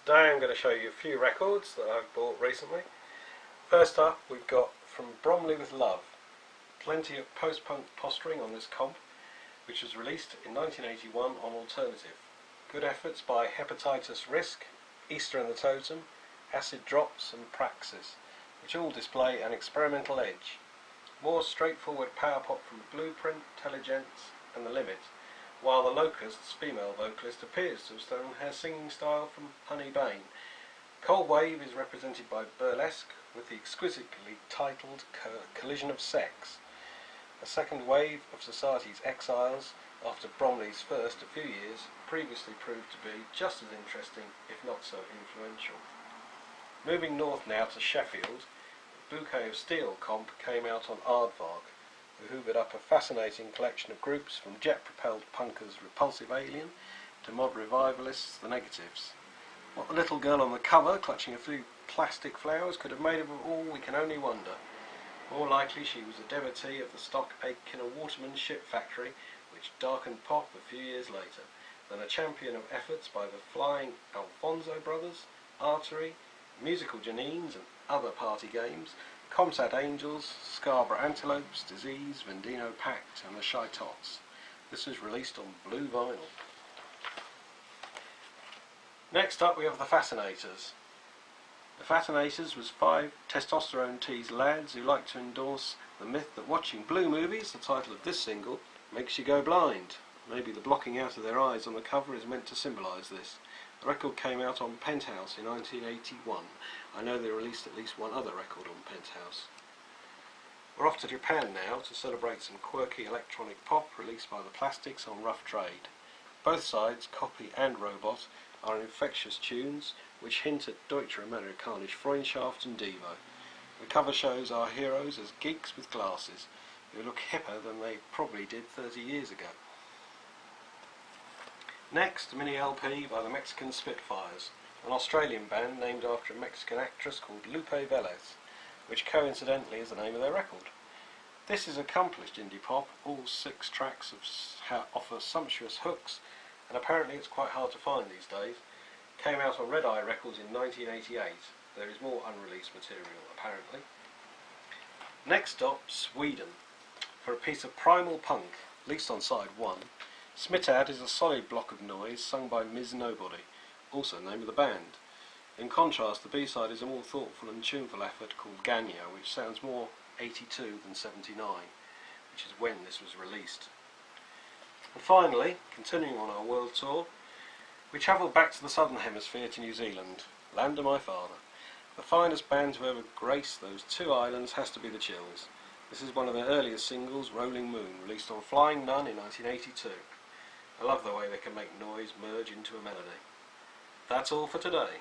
Today I'm going to show you a few records that I've bought recently. First up, we've got From Bromley with Love. Plenty of post-punk posturing on this comp, which was released in 1981 on Alternative. Good efforts by Hepatitis Risk, Easter and the Totem, Acid Drops and Praxis, which all display an experimental edge. More straightforward power pop from Blueprint, Telligence and The Limit, while the Locust's female vocalist appears to have stolen her singing style from Honey Bane. Cold Wave is represented by Burlesque with the exquisitely titled Collision of Sex. A second wave of Society's exiles after Bromley's first a few years previously proved to be just as interesting, if not so influential. Moving north now to Sheffield, Bouquet of Steel comp came out on Aardvark, who hoovered up a fascinating collection of groups from jet-propelled punkers Repulsive Alien to mod revivalists The Negatives. What the little girl on the cover, clutching a few plastic flowers, could have made of it all, we can only wonder. More likely she was a devotee of the stock Aitken and Waterman ship factory, which darkened pop a few years later, than a champion of efforts by the Flying Alfonso Brothers, Artery, Musical Janines and other party games, Comsat Angels, Scarborough Antelopes, Disease, Vendino Pact and the Shy Tots. This was released on blue vinyl. Next up we have the Fascinators. The Fascinators was 5 testosterone-teased lads who like to endorse the myth that watching blue movies, the title of this single, makes you go blind. Maybe the blocking out of their eyes on the cover is meant to symbolise this. The record came out on Penthouse in 1981. I know they released at least one other record on Penthouse. We're off to Japan now to celebrate some quirky electronic pop released by the Plastics on Rough Trade. Both sides, Copy and Robot, are infectious tunes which hint at Deutsche Amerikanische Freundschaft and Devo. The cover shows our heroes as geeks with glasses who look hipper than they probably did 30 years ago. Next, a mini LP by the Mexican Spitfires, an Australian band named after a Mexican actress called Lupe Velez, which coincidentally is the name of their record. This is accomplished indie pop, all 6 tracks offer sumptuous hooks, and apparently it's quite hard to find these days. Came out on Red Eye Records in 1988. There is more unreleased material apparently. Next up, Sweden, for a piece of primal punk, at least on side 1. Smittad is a solid block of noise sung by Ms. Nobody, also the name of the band. In contrast, the B-side is a more thoughtful and tuneful effort called Ganya, which sounds more 82 than 79, which is when this was released. And finally, continuing on our world tour, we travelled back to the southern hemisphere to New Zealand, land of my father. The finest band to ever grace those 2 islands has to be the Chills. This is one of their earliest singles, Rolling Moon, released on Flying Nun in 1982. I love the way they can make noise merge into a melody. That's all for today.